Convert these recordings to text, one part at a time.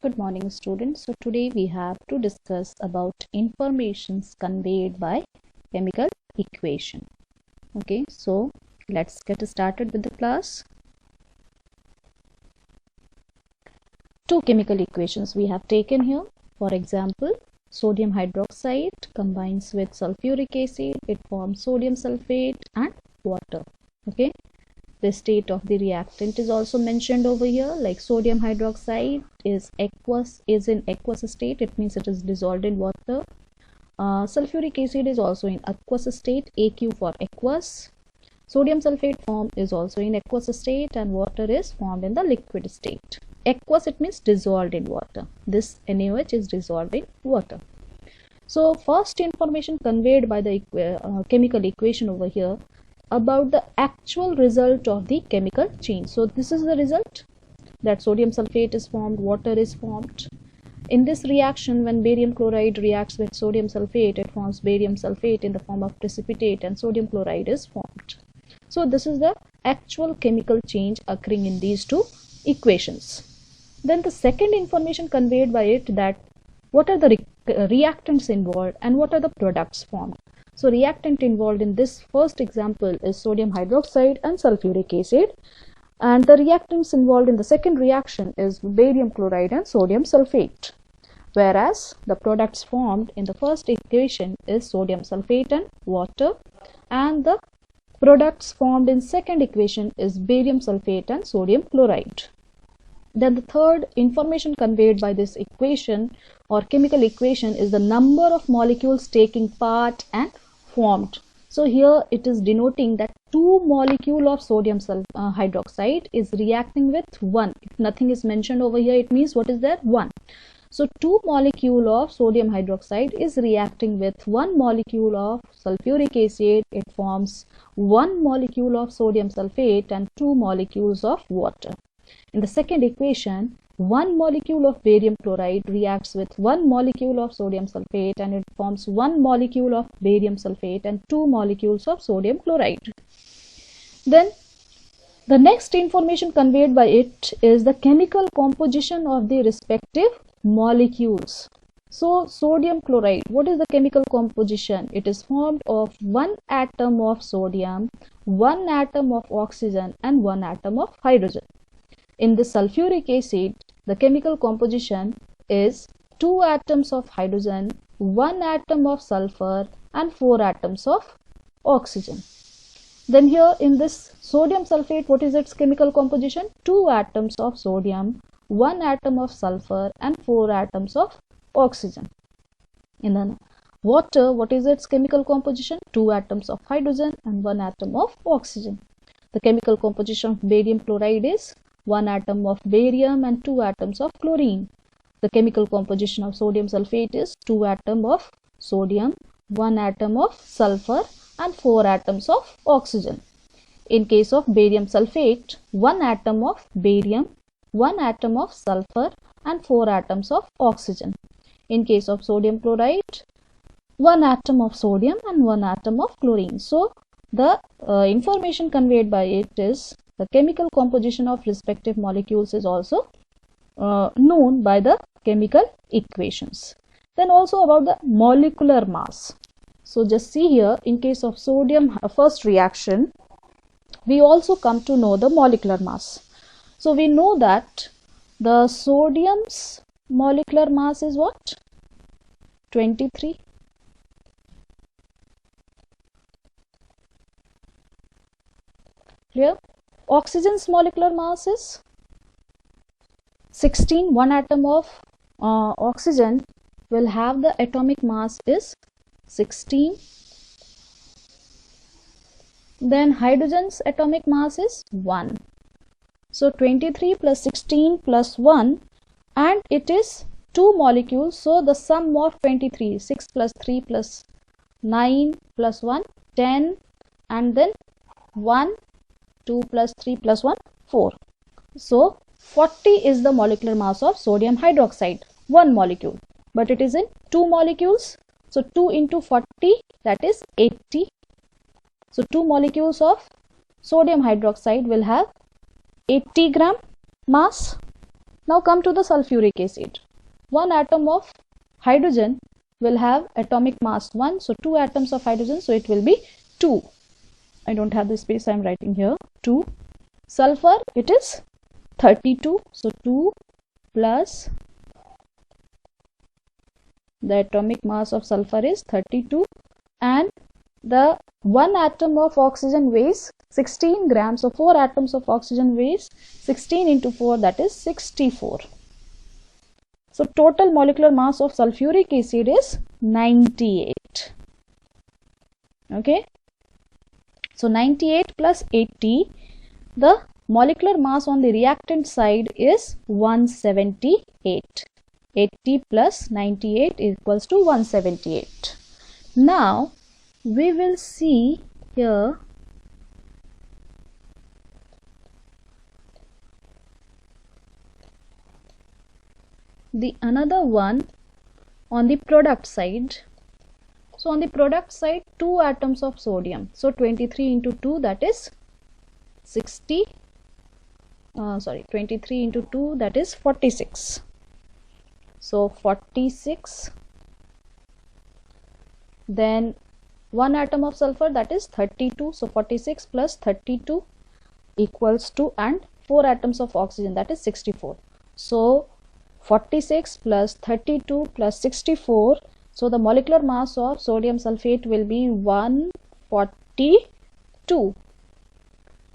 Good morning, students. So today we have to discuss about informations conveyed by chemical equation. Okay, so let's get started with the class. Two chemical equations we have taken here. For example, sodium hydroxide combines with sulfuric acid, it forms sodium sulfate and water. Okay, the state of the reactant is also mentioned over here, like sodium hydroxide is in aqueous state, it means it is dissolved in water. Sulfuric acid is also in aqueous state, AQ for aqueous. Sodium sulfate form is also in aqueous state, and water is formed in the liquid state. Aqueous, it means dissolved in water. This NaOH is dissolved in water. So first information conveyed by the chemical equation over here about the actual result of the chemical change. So this is the result, that sodium sulfate is formed, water is formed. In this reaction, when barium chloride reacts with sodium sulfate, it forms barium sulfate in the form of precipitate, and sodium chloride is formed. So this is the actual chemical change occurring in these two equations. Then the second information conveyed by it, that what are the reactants involved and what are the products formed. So reactant involved in this first example is sodium hydroxide and sulfuric acid, and the reactants involved in the second reaction is barium chloride and sodium sulfate, whereas the products formed in the first equation is sodium sulfate and water, and the products formed in second equation is barium sulfate and sodium chloride. Then the third information conveyed by this equation or chemical equation is the number of molecules taking part and formed. So here it is denoting that 2 molecule of sodium hydroxide is reacting with 1. If nothing is mentioned over here, it means what is there? 1. So 2 molecule of sodium hydroxide is reacting with 1 molecule of sulfuric acid. It forms 1 molecule of sodium sulfate and 2 molecules of water. In the second equation, 1 molecule of barium chloride reacts with 1 molecule of sodium sulfate, and it forms 1 molecule of barium sulfate and 2 molecules of sodium chloride. Then the next information conveyed by it is the chemical composition of the respective molecules. So sodium chloride, what is the chemical composition? It is formed of 1 atom of sodium, 1 atom of oxygen and 1 atom of hydrogen. In the sulfuric acid, the chemical composition is 2 atoms of hydrogen, 1 atom of sulfur and 4 atoms of oxygen. Then here in this sodium sulfate, what is its chemical composition? 2 atoms of sodium, 1 atom of sulfur and 4 atoms of oxygen. In the water, what is its chemical composition? 2 atoms of hydrogen and 1 atom of oxygen. The chemical composition of barium chloride is 1 atom of barium and 2 atoms of chlorine. The chemical composition of sodium sulfate is 2 atoms of sodium, 1 atom of sulfur and 4 atoms of oxygen. In case of barium sulfate, 1 atom of barium, 1 atom of sulfur and 4 atoms of oxygen. In case of sodium chloride, 1 atom of sodium and 1 atom of chlorine. So the information conveyed by it is the chemical composition of respective molecules is also known by the chemical equations. Then also about the molecular mass. So just see here, in case of sodium first reaction, we also come to know the molecular mass. So we know that the sodium's molecular mass is what? 23. Clear? Oxygen's molecular mass is 16. 1 atom of oxygen will have the atomic mass is 16. Then hydrogen's atomic mass is 1. So 23 plus 16 plus 1, and it is 2 molecules. So the sum of 23, 6 plus 3 plus 9 plus 1, 10, and then 1, 2 plus 3 plus 1, 4. So 40 is the molecular mass of sodium hydroxide, 1 molecule, but it is in 2 molecules. So 2 into 40, that is 80. So 2 molecules of sodium hydroxide will have 80 gram mass. Now come to the sulfuric acid. One atom of hydrogen will have atomic mass 1, so 2 atoms of hydrogen, so it will be 2. I don't have the space, I am writing here 2. Sulfur, it is 32, so 2 plus the atomic mass of sulfur is 32, and the one atom of oxygen weighs 16 grams, so 4 atoms of oxygen weighs 16 into 4, that is 64. So total molecular mass of sulfuric acid is 98. Okay, so 98 plus 80, the molecular mass on the reactant side is 178. 80 plus 98 equals to 178. Now we will see here the another one on the product side. So on the product side, 2 atoms of sodium, so 23 into 2, that is 60, 23 into 2, that is 46. So 46, then 1 atom of sulfur, that is 32, so 46 plus 32 equals to, and 4 atoms of oxygen, that is 64. So 46 plus 32 plus 64, so the molecular mass of sodium sulfate will be 142,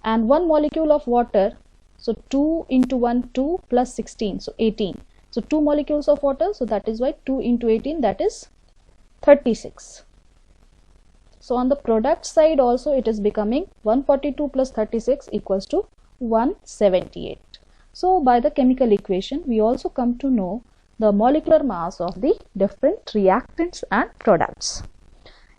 and 1 molecule of water, so 2 into 1, 2 plus 16, so 18. So 2 molecules of water, so that is why 2 into 18, that is 36. So on the product side also it is becoming 142 plus 36 equals to 178. So by the chemical equation we also come to know the molecular mass of the different reactants and products.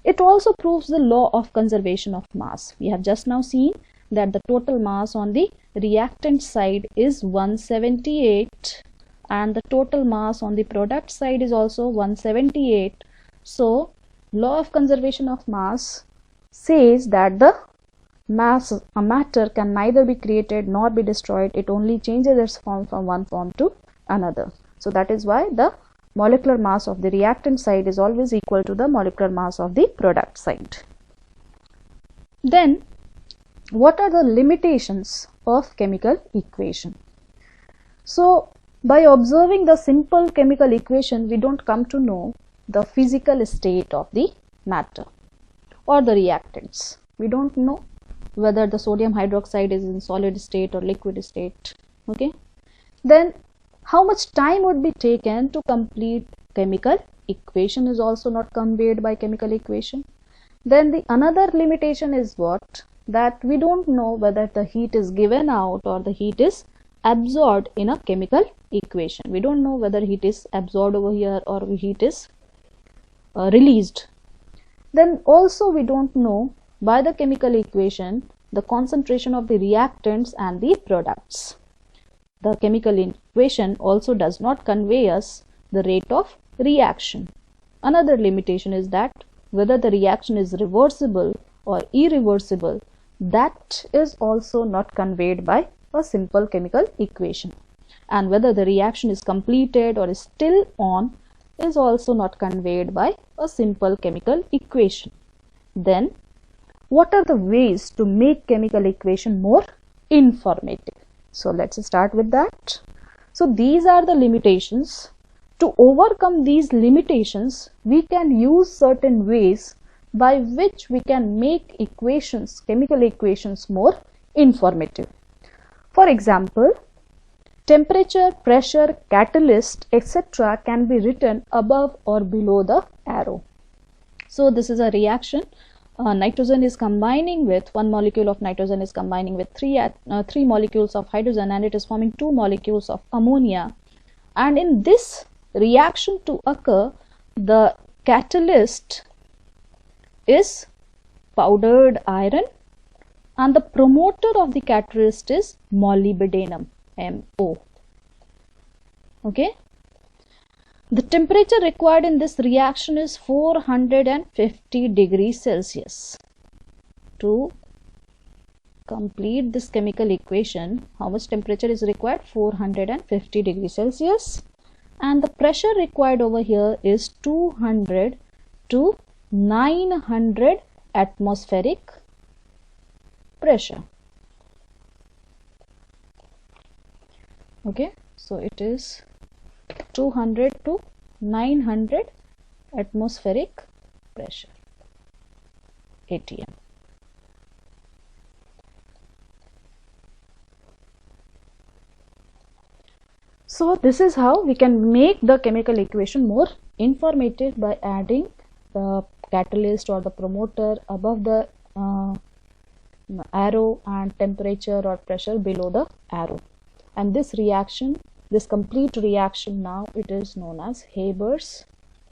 It also proves the law of conservation of mass. We have just now seen that the total mass on the reactant side is 178 and the total mass on the product side is also 178. So law of conservation of mass says that the matter can neither be created nor be destroyed. It only changes its form from one form to another. So that is why the molecular mass of the reactant side is always equal to the molecular mass of the product side. Then what are the limitations of chemical equation? So by observing the simple chemical equation, we don't come to know the physical state of the matter or the reactants. We don't know whether the sodium hydroxide is in solid state or liquid state. Okay, then how much time would be taken to complete chemical equation is also not conveyed by chemical equation. Then the another limitation is what? That we don't know whether the heat is given out or the heat is absorbed in a chemical equation. We don't know whether heat is absorbed over here or heat is released. Then also we don't know by the chemical equation the concentration of the reactants and the products. The chemical equation also does not convey us the rate of reaction. Another limitation is that whether the reaction is reversible or irreversible, that is also not conveyed by a simple chemical equation. And whether the reaction is completed or is still on is also not conveyed by a simple chemical equation. Then what are the ways to make chemical equation more informative? So let's start with that. So these are the limitations. To overcome these limitations, we can use certain ways by which we can make equations, chemical equations, more informative. For example, temperature, pressure, catalyst, etc. can be written above or below the arrow. So this is a reaction. Nitrogen is combining with, one molecule of nitrogen is combining with three molecules of hydrogen, and it is forming 2 molecules of ammonia. And in this reaction to occur, the catalyst is powdered iron and the promoter of the catalyst is molybdenum, MO. Okay. The temperature required in this reaction is 450 degrees Celsius to complete this chemical equation, how much temperature is required? 450 degrees Celsius. And the pressure required over here is 200 to 900 atmospheric pressure. Okay, so it is 200 to 900 atmospheric pressure, ATM. So this is how we can make the chemical equation more informative by adding the catalyst or the promoter above the arrow and temperature or pressure below the arrow. And this reaction, this complete reaction, now it is known as Haber's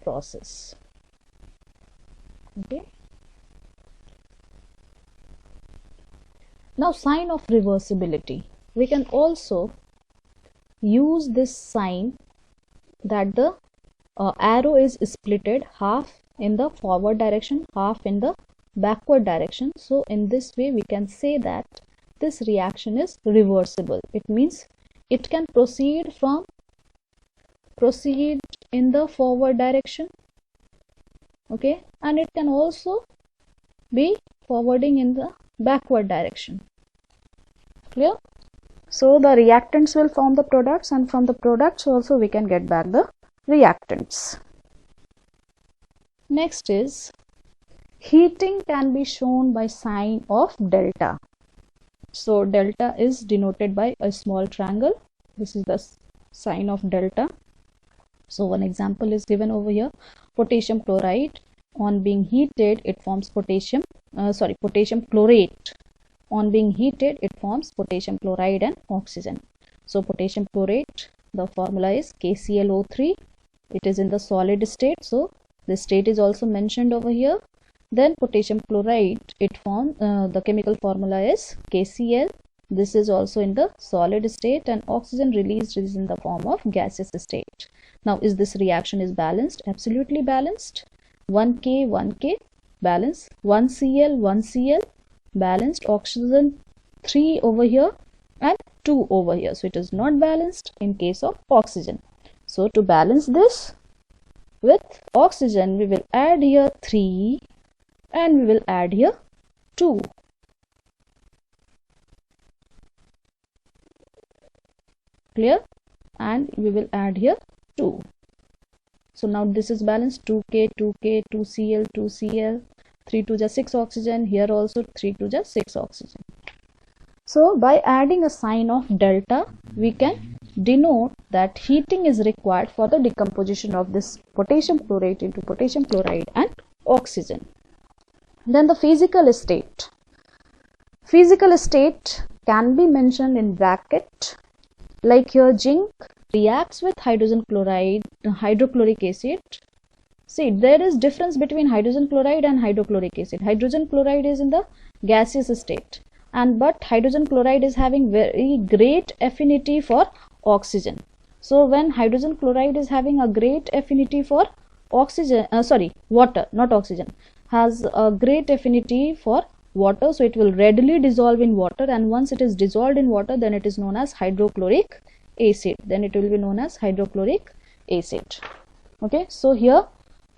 process. Okay. Now, sign of reversibility. We can also use this sign that the arrow is splitted, half in the forward direction, half in the backward direction. So in this way we can say that this reaction is reversible. It means it can proceed in the forward direction, okay, and it can also be forwarding in the backward direction. Clear? So the reactants will form the products, and from the products also we can get back the reactants. Next is heating can be shown by sign of delta. So delta is denoted by a small triangle. This is the sign of delta. So one example is given over here. Potassium chloride, on being heated it forms potassium chlorate. On being heated it forms potassium chloride and oxygen. So potassium chlorate, the formula is KClO3. It is in the solid state, so the state is also mentioned over here. Then potassium chloride, it forms the chemical formula is KCl. This is also in the solid state, and oxygen released is in the form of gaseous state. Now, is this reaction is balanced? Absolutely balanced. 1K, 1K, balance. 1Cl, 1Cl, balanced. Oxygen 3 over here and 2 over here. So it is not balanced in case of oxygen. So to balance this with oxygen, we will add here 3 and we will add here 2. Clear? And we will add here 2. So now this is balanced. 2K, 2K, 2Cl, 2Cl, 3 to the 6 oxygen. Here also 3 to the 6 oxygen. So by adding a sign of delta, we can denote that heating is required for the decomposition of this potassium chlorate into potassium chloride and oxygen. Then the physical state. Physical state can be mentioned in bracket. Like here, zinc reacts with hydrogen chloride, hydrochloric acid. See, there is difference between hydrogen chloride and hydrochloric acid. Hydrogen chloride is in the gaseous state, but hydrogen chloride is having very great affinity for oxygen. So when hydrogen chloride is having a great affinity for oxygen, water, not oxygen, has a great affinity for water, so it will readily dissolve in water, and once it is dissolved in water, then it is known as hydrochloric acid. Then it will be known as hydrochloric acid. Okay, so here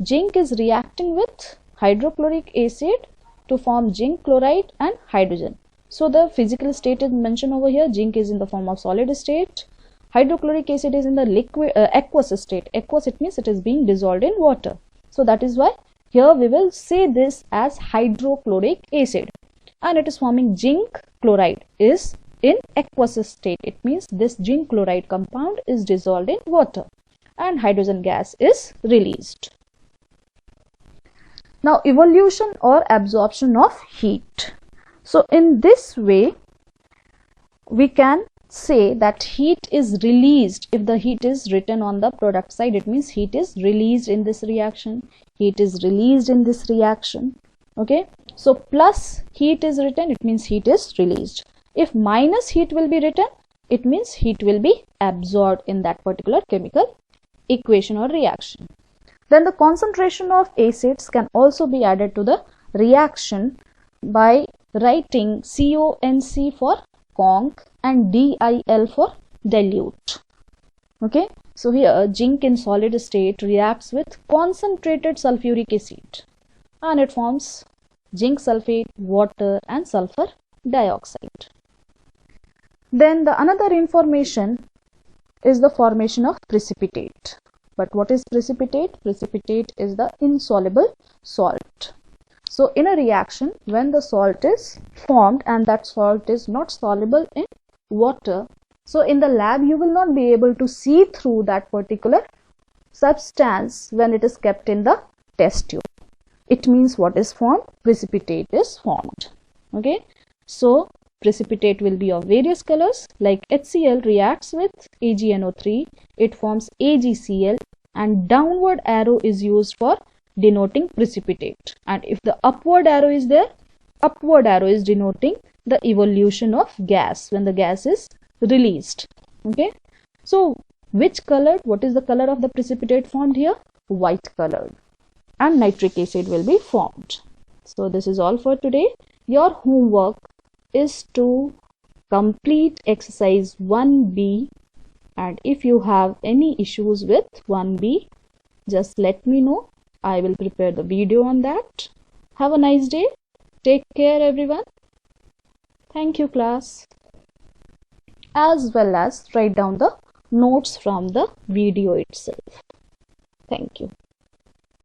zinc is reacting with hydrochloric acid to form zinc chloride and hydrogen. So the physical state is mentioned over here. Zinc is in the form of solid state. Hydrochloric acid is in the liquid aqueous state. Aqueous, it means it is being dissolved in water. So that is why here we will say this as hydrochloric acid, and it is forming zinc chloride is in aqueous state. It means this zinc chloride compound is dissolved in water and hydrogen gas is released. Now, evolution or absorption of heat. So in this way we can say that heat is released. If the heat is written on the product side, it means heat is released in this reaction, heat is released in this reaction. Okay, so plus heat is written, it means heat is released. If minus heat will be written, it means heat will be absorbed in that particular chemical equation or reaction. Then the concentration of acids can also be added to the reaction by writing CONC for conc and DIL for dilute. Okay, so here zinc in solid state reacts with concentrated sulfuric acid and it forms zinc sulfate, water and sulfur dioxide. Then the another information is the formation of precipitate. But what is precipitate? Precipitate is the insoluble salt. So in a reaction, when the salt is formed and that salt is not soluble in water, so in the lab you will not be able to see through that particular substance when it is kept in the test tube. It means what is formed? Precipitate is formed. Okay, so precipitate will be of various colors, like HCl reacts with AgNO3, it forms AgCl, and downward arrow is used for denoting precipitate, and if the upward arrow is there, upward arrow is denoting the evolution of gas when the gas is released. Okay, so which colored? What is the color of the precipitate formed here? White colored, and nitric acid will be formed. So this is all for today. Your homework is to complete exercise 1B, and if you have any issues with 1B, just let me know. I will prepare the video on that. Have a nice day. Take care everyone. Thank you class. As well as write down the notes from the video itself. Thank you.